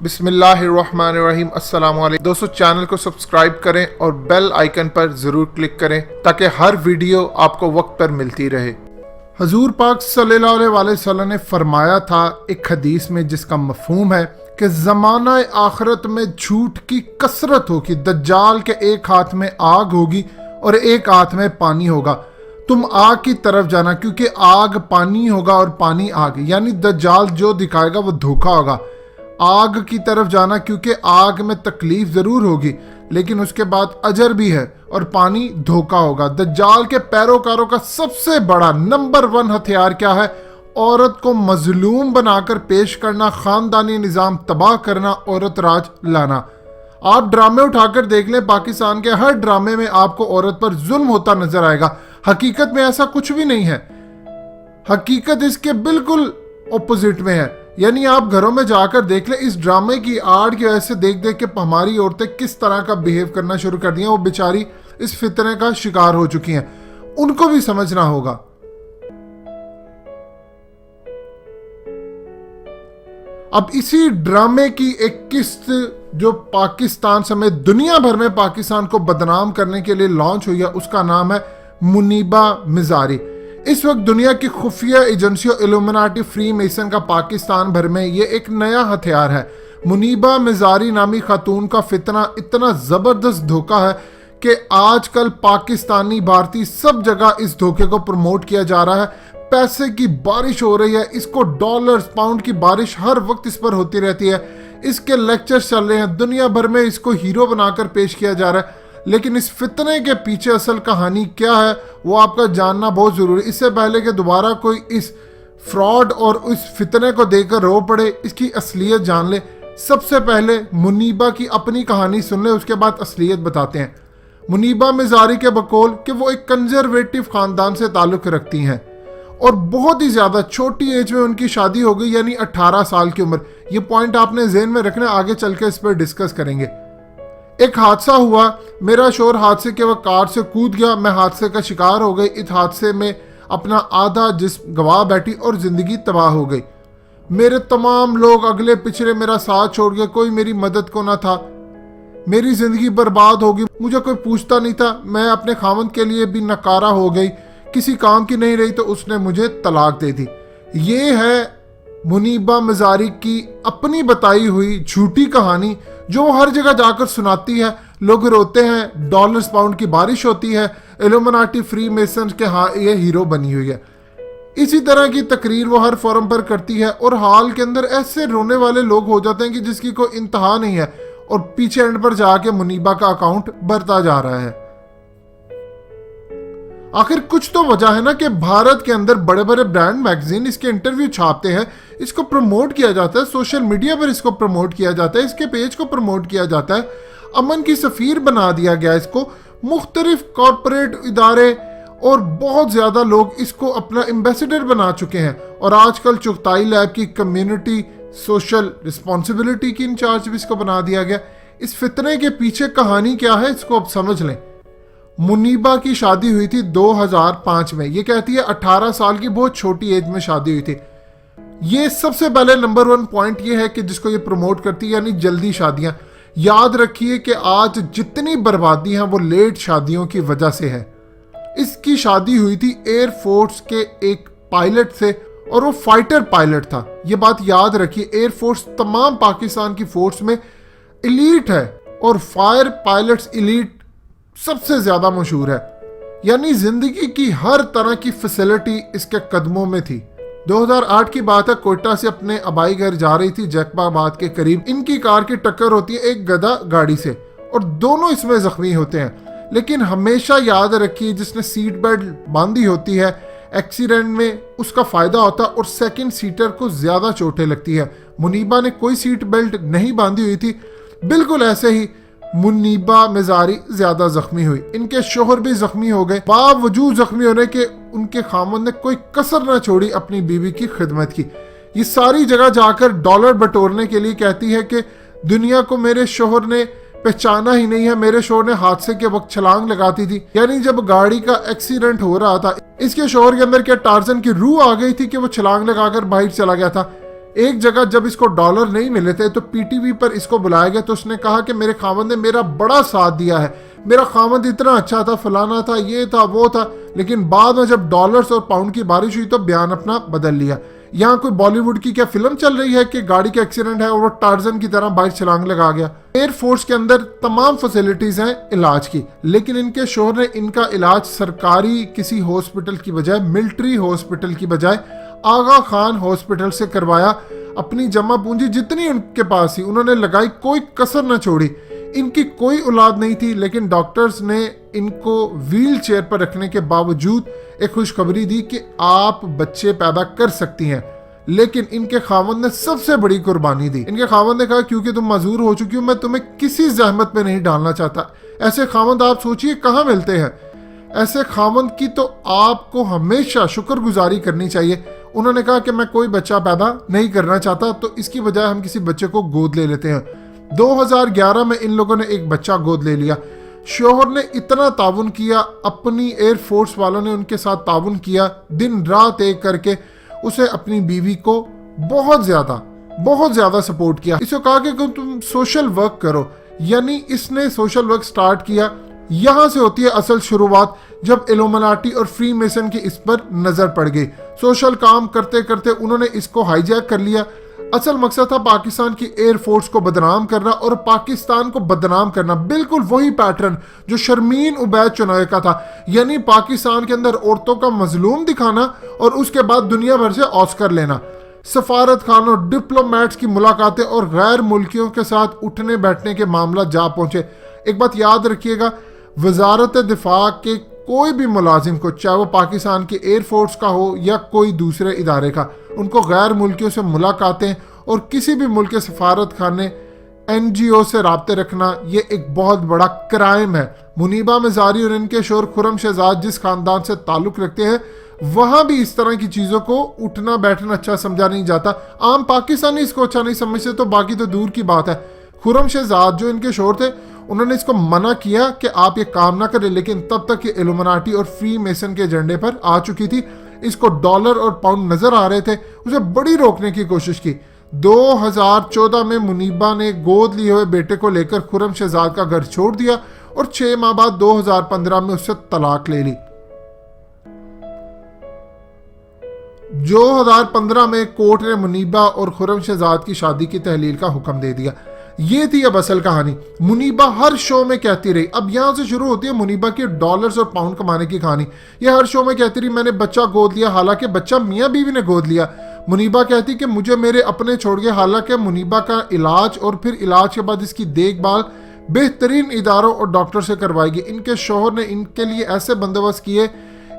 बिस्मिल्लाहिर्रहमानिर्रहीम। अस्सलाम वालेकुम दोस्तों, चैनल को सब्सक्राइब करें और बेल आइकन पर ज़रूर क्लिक करें ताकि हर वीडियो आपको वक्त पर मिलती रहे। हजूर पाक सल्लल्लाहु अलैहि वसल्लम ने फरमाया था एक हदीस में, जिसका मफहूम है कि ज़माना आखिरत में झूठ की कसरत होगी। दज्जाल के एक हाथ में आग होगी और एक हाथ में पानी होगा। तुम आग की तरफ जाना, क्योंकि आग पानी होगा और पानी आग, यानी दज्जाल जो दिखाएगा वो धोखा होगा। आग की तरफ जाना, क्योंकि आग में तकलीफ जरूर होगी लेकिन उसके बाद अजर भी है, और पानी धोखा होगा। दज्जाल के पैरोकारों का सबसे बड़ा नंबर 1 हथियार क्या है? औरत को मजलूम बनाकर पेश करना, खानदानी निजाम तबाह करना, औरत राज लाना। आप ड्रामे उठाकर देख लें, पाकिस्तान के हर ड्रामे में आपको औरत पर जुल्म होता नजर आएगा। हकीकत में ऐसा कुछ भी नहीं है। हकीकत इसके बिल्कुल ऑपोजिट में है। यानी आप घरों में जाकर देख ले, इस ड्रामे की आड़ की वजह से देख देख के हमारी औरतें किस तरह का बिहेव करना शुरू कर दिया। वो बेचारी इस फितने का शिकार हो चुकी हैं, उनको भी समझना होगा। अब इसी ड्रामे की एक किस्त जो पाकिस्तान समेत दुनिया भर में पाकिस्तान को बदनाम करने के लिए लॉन्च हुई है, उसका नाम है मुनीबा मिजारी। इस वक्त दुनिया की खुफिया एजेंसियों इल्यूमिनाटी, फ्री मेसन का पाकिस्तान भर में ये एक नया हथियार है। मुनीबा मिजारी नामी खातून का फितना इतना जबरदस्त धोखा है कि आजकल पाकिस्तानी, भारतीय सब जगह इस धोखे को प्रमोट किया जा रहा है। पैसे की बारिश हो रही है, इसको डॉलर्स पाउंड की बारिश हर वक्त इस पर होती रहती है। इसके लेक्चर्स चल रहे हैं, दुनिया भर में इसको हीरो बनाकर पेश किया जा रहा है। लेकिन इस फितने के पीछे असल कहानी क्या है वो आपका जानना बहुत जरूरी है। इससे पहले कि दोबारा कोई इस फ्रॉड और इस फितने को देखकर रो पड़े, इसकी असलियत जान ले। सबसे पहले मुनीबा की अपनी कहानी सुन ले, उसके बाद असलियत बताते हैं। मुनीबा मिजारी के बकौल कि वो एक कंजर्वेटिव खानदान से ताल्लुक रखती हैं और बहुत ही ज्यादा छोटी एज में उनकी शादी हो गई, यानी 18 साल की उम्र। ये पॉइंट आपने ज़हन में रखना, आगे चल के इस पर डिस्कस करेंगे। एक हादसा हुआ, मेरा शोहर हादसे के वक्त कार से कूद गया, मैं हादसे का शिकार हो गई। इस हादसे में अपना आधा जिस्म गवा बैठी और जिंदगी तबाह हो गई। मेरे तमाम लोग अगले पिछले मेरा साथ छोड़ गए, कोई मेरी मदद को ना था। मेरी जिंदगी बर्बाद हो गई, मुझे कोई पूछता नहीं था। मैं अपने खामन के लिए भी नकारा हो गई, किसी काम की नहीं रही तो उसने मुझे तलाक दे दी। ये है मुनीबा मिजारी की अपनी बताई हुई झूठी कहानी, जो वो हर जगह जाकर सुनाती है। लोग रोते हैं, डॉलर्स पाउंड की बारिश होती है, इल्यूमिनाटी, फ्री मेसन के हाँ ये हीरो बनी हुई है। इसी तरह की तकरीर वो हर फोरम पर करती है और हाल के अंदर ऐसे रोने वाले लोग हो जाते हैं कि जिसकी कोई इंतहा नहीं है, और पीछे एंड पर जाके मुनीबा का अकाउंट बढ़ता जा रहा है। आखिर कुछ तो वजह है ना कि भारत के अंदर बड़े बड़े ब्रांड मैगजीन इसके इंटरव्यू छापते हैं, इसको प्रमोट किया जाता है, सोशल मीडिया पर इसको प्रमोट किया जाता है, इसके पेज को प्रमोट किया जाता है। अमन की सफीर बना दिया गया इसको। मुख्तलिफ कॉरपोरेट इदारे और बहुत ज़्यादा लोग इसको अपना एम्बेसडर बना चुके हैं, और आजकल चुगताई लैब की कम्युनिटी सोशल रिस्पॉन्सिबिलिटी की इंचार्ज भी इसको बना दिया गया। इस फितने के पीछे कहानी क्या है इसको अब समझ लें। मुनीबा की शादी हुई थी 2005 में। ये कहती है 18 साल की बहुत छोटी एज में शादी हुई थी। ये सबसे पहले नंबर 1 पॉइंट ये है कि जिसको ये प्रमोट करती है, यानी जल्दी शादियां। याद रखिए कि आज जितनी बर्बादी है वो लेट शादियों की वजह से है। इसकी शादी हुई थी एयरफोर्स के एक पायलट से, और वो फाइटर पायलट था। ये बात याद रखिए, एयरफोर्स तमाम पाकिस्तान की फोर्स में एलीट है, और फायर पायलट्स एलीट सबसे ज्यादा मशहूर है। यानी जिंदगी की हर तरह की फैसिलिटी इसके कदमों में थी। 2008 की बात है, कोयटा से अपने अबाई घर जा रही थी जैकबाबाद के करीब। इनकी कार की टक्कर होती है एक गधा गाड़ी से, और दोनों इसमें जख्मी होते हैं। लेकिन हमेशा याद रखिए, जिसने सीट बेल्ट बांधी होती है, एक्सीडेंट में उसका फायदा होता है और सेकंड सीटर को ज्यादा चोटें लगती है। मुनीबा ने कोई सीट बेल्ट नहीं बांधी हुई थी। बिल्कुल ऐसे ही मुनीबा मिजारी ज्यादा जख्मी हुई। इनके शोहर भी जख्मी हो गए। बावजूद जख्मी होने के उनके खामन ने कोई कसर न छोड़ी अपनी बीवी की खिदमत की। ये सारी जगह जाकर डॉलर बटोरने के लिए कहती है कि दुनिया को मेरे शोहर ने पहचाना ही नहीं है। मेरे शोहर ने हादसे के वक्त छलांग लगाती थी, यानी जब गाड़ी का एक्सीडेंट हो रहा था, इसके शोहर के अंदर क्या टार्जन की रूह आ गई थी कि वो छलांग लगाकर बाहर चला गया था। एक जगह जब इसको डॉलर नहीं मिले थे तो पीटीवी पर इसको बुलाया गया, तो उसने कहा कि मेरे खावंद ने मेरा बड़ा साथ दिया है, मेरा खावंद इतना अच्छा था, फलाना था, ये था, वो था। लेकिन बाद में जब डॉलर्स और पाउंड की बारिश हुई तो बयान अपना बदल लिया। यहाँ कोई बॉलीवुड की क्या फिल्म चल रही है कि गाड़ी का एक्सीडेंट है और वो टार्जन की तरह बाइक छलांग लगा गया। एयरफोर्स के अंदर तमाम फैसिलिटीज हैं इलाज की, लेकिन इनके शोहर ने इनका इलाज सरकारी किसी हॉस्पिटल की बजाय, मिलिट्री हॉस्पिटल की बजाय आगा खान हॉस्पिटल से करवाया। अपनी जमा पूंजी जितनी उनके पास थी उन्होंने लगाई, कोई कसर न छोड़ी। इनकी कोई औलाद नहीं थी, लेकिन डॉक्टर्स ने इनको व्हील चेयर पर रखने के बावजूद एक खुशखबरी दी कि आप बच्चे पैदा कर सकती हैं। लेकिन इनके खावंद ने सबसे बड़ी कुर्बानी दी। इनके खावंद ने कहा क्योंकि तुम मजबूर हो चुकी हो, मैं तुम्हें किसी जहमत में नहीं डालना चाहता। ऐसे खावंद आप सोचिए कहाँ मिलते हैं। ऐसे खावंद की तो आपको हमेशा शुक्रगुजारी करनी चाहिए। उन्होंने कहा कि मैं कोई बच्चा पैदा नहीं करना चाहता, तो इसकी बजाय हम किसी बच्चे को गोद ले लेते हैं। 2011 में इन लोगों ने एक बच्चा गोद ले लिया। शोहर ने इतना ताउन किया, अपनी एयरफोर्स वालों ने उनके साथ ताउन किया, दिन रात एक करके उसे अपनी बीवी को बहुत ज्यादा सपोर्ट किया। इसको कहा कि तुम सोशल वर्क करो, यानी इसने सोशल वर्क स्टार्ट किया। यहां से होती है असल शुरुआत, जब इल्यूमिनाटी और फ्री मेसन की इस पर नजर पड़ गई। सोशल काम करते करते उन्होंने इसको हाईजैक कर लिया। असल मकसद था पाकिस्तान की एयरफोर्स को बदनाम करना और पाकिस्तान को बदनाम करना। बिल्कुल वही पैटर्न जो शर्मीन उबैद चुनाव का था, यानी पाकिस्तान के अंदर औरतों का मजलूम दिखाना और उसके बाद दुनिया भर से ऑस्कर लेना। सफारत खानों, डिप्लोमेट्स की मुलाकातें और गैर मुल्कियों के साथ उठने बैठने के मामला जा पहुंचे। एक बात याद रखिएगा, वजारत दिफा के कोई भी मुलाजिम को, चाहे वो पाकिस्तान के एयरफोर्स का हो या कोई दूसरे इदारे का, उनको गैर मुल्कियों से मुलाकातें और किसी भी मुल्क के सफारत खाने, NGO से राब्ते रखना, ये एक बहुत बड़ा क्राइम है। मुनीबा मिजारी और इनके शोहर खुर्रम शहजाद जिस खानदान से ताल्लुक रखते हैं, वहां भी इस तरह की चीजों को उठना बैठना अच्छा समझा नहीं जाता। आम पाकिस्तानी इसको अच्छा नहीं समझते, तो बाकी तो दूर की बात है। खुर्रम शहजाद जो इनके शोहर थे, उन्होंने इसको मना किया कि आप ये काम ना करें, लेकिन तब तक ये इल्यूमिनाटी और फ्री मेसन के एजेंडे पर आ चुकी थी। इसको डॉलर और पाउंड नजर आ रहे थे, उसे बड़ी रोकने की कोशिश की। 2014 में मुनीबा ने गोद लिए हुए बेटे को लेकर खुर्रम शहजाद का घर छोड़ दिया और 6 माह बाद 2015 में उससे तलाक ले ली। 2015 में कोर्ट ने मुनीबा और खुर्रम शहजाद की शादी की तहलील का हुक्म दे दिया। ये थी अब असल कहानी। मुनीबा हर शो में कहती रही, अब यहां से शुरू होती है मुनीबा की डॉलर्स और पाउंड कमाने की कहानी। ये हर शो में कहती रही मैंने बच्चा गोद लिया, हालांकि बच्चा मियां बीवी ने गोद लिया। मुनीबा कहती कि मुझे मेरे अपने छोड़ गए, हालांकि मुनीबा का इलाज और फिर इलाज के बाद इसकी देखभाल बेहतरीन इदारों और डॉक्टर से करवाएगी। इनके शोहर ने इनके लिए ऐसे बंदोबस्त किए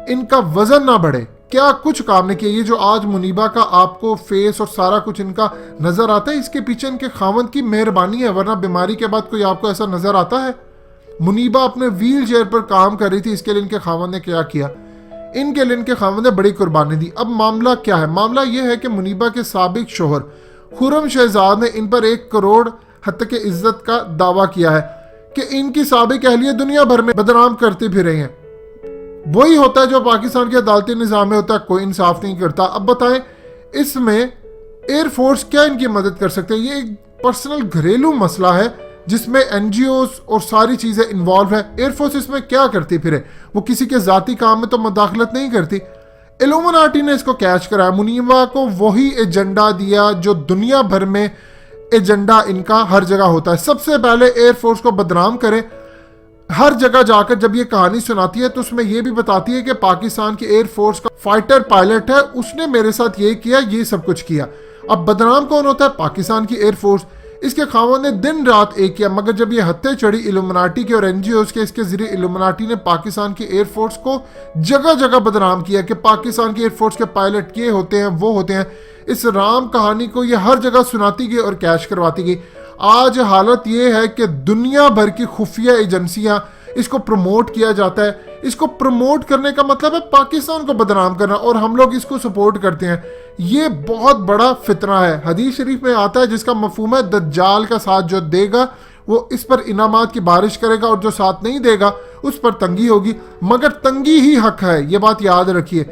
इनका वजन ना बढ़े। क्या कुछ काम नहीं किया। ये जो आज मुनीबा का आपको फेस और सारा कुछ इनका नजर आता है, इसके पीछे इनके खावंद की मेहरबानी है, वरना बीमारी के बाद कोई आपको ऐसा नजर आता है? मुनीबा अपने व्हील चेयर पर काम कर रही थी, इसके लिए इनके खावंद ने क्या किया? इनके लिए इनके खावंद ने बड़ी कुर्बानी दी। अब मामला क्या है? मामला यह है कि मुनीबा के साबिक शोहर खुर्रम शहजाद ने इन पर 1 करोड़ हद के इज्जत का दावा किया है कि इनकी साबिक अहलिया दुनिया भर में बदनाम करती फिर रही हैं। वही होता है जो पाकिस्तान के अदालती निज़ाम में होता है, कोई इंसाफ नहीं करता। अब बताएं इसमें एयरफोर्स क्या इनकी मदद कर सकते हैं? ये एक पर्सनल घरेलू मसला है जिसमें NGOs और सारी चीजें इन्वॉल्व है। एयरफोर्स इसमें क्या करती फिर? वो किसी के जाती काम में तो मुदाखलत नहीं करती। इल्यूमिनाटी ने इसको कैच कराया, मुनीबा को वही एजेंडा दिया जो दुनिया भर में एजेंडा इनका हर जगह होता है। सबसे पहले एयरफोर्स को बदनाम करें। हर जगह जाकर जब ये कहानी सुनाती है तो उसमें यह भी बताती है कि पाकिस्तान की एयरफोर्स का फाइटर पायलट है, उसने मेरे साथ ये किया, ये सब कुछ किया। अब बदनाम कौन होता है? पाकिस्तान की एयरफोर्स। इसके खावंद ने दिन रात एक किया, मगर जब ये हत्या चढ़ी इल्यूमिनाटी के और NGOs के, इसके जरिए इल्यूमिनाटी ने पाकिस्तान की एयरफोर्स को जगह जगह बदनाम किया कि पाकिस्तान की एयरफोर्स के पायलट ये होते हैं, वो होते हैं। इस राम कहानी को ये हर जगह सुनाती गई और कैश करवाती गई। आज हालत ये है कि दुनिया भर की खुफिया एजेंसियां इसको प्रमोट किया जाता है। इसको प्रमोट करने का मतलब है पाकिस्तान को बदनाम करना, और हम लोग इसको सपोर्ट करते हैं। ये बहुत बड़ा फितना है। हदीस शरीफ में आता है जिसका मफहूम है दज्जाल का साथ जो देगा वो इस पर इनामात की बारिश करेगा और जो साथ नहीं देगा उस पर तंगी होगी, मगर तंगी ही हक है। ये बात याद रखिए।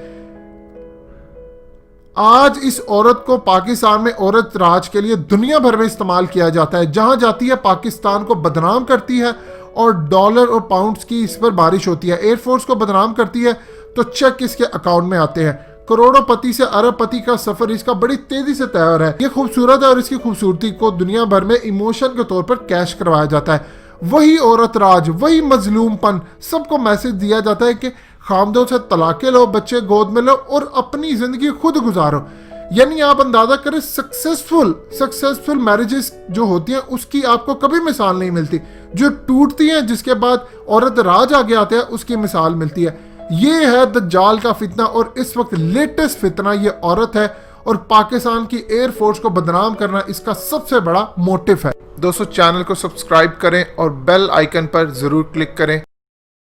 आज इस औरत को पाकिस्तान में औरत राज के लिए दुनिया भर में इस्तेमाल किया जाता है। जहां जाती है पाकिस्तान को बदनाम करती है और डॉलर और पाउंड्स की इस पर बारिश होती है। एयरफोर्स को बदनाम करती है तो चेक इसके अकाउंट में आते हैं। करोड़ोंपति से अरबपति का सफर इसका बड़ी तेजी से तय हो रहा है। ये खूबसूरत है और इसकी खूबसूरती को दुनिया भर में इमोशन के तौर पर कैश करवाया जाता है। वही औरत राज, वही मजलूमपन, सबको मैसेज दिया जाता है कि खामदों से तलाके लो, बच्चे गोद में लो और अपनी जिंदगी खुद गुजारो। यानी आप अंदाजा करें, सक्सेसफुल मैरिजेस जो होती हैं उसकी आपको कभी मिसाल नहीं मिलती। जो टूटती हैं जिसके बाद औरत राज आगे आते हैं उसकी मिसाल मिलती है। ये है दज्जाल का फितना और इस वक्त लेटेस्ट फितना ये औरत है और पाकिस्तान की एयरफोर्स को बदनाम करना इसका सबसे बड़ा मोटिव है। दोस्तों, चैनल को सब्सक्राइब करें और बेल आइकन पर जरूर क्लिक करें।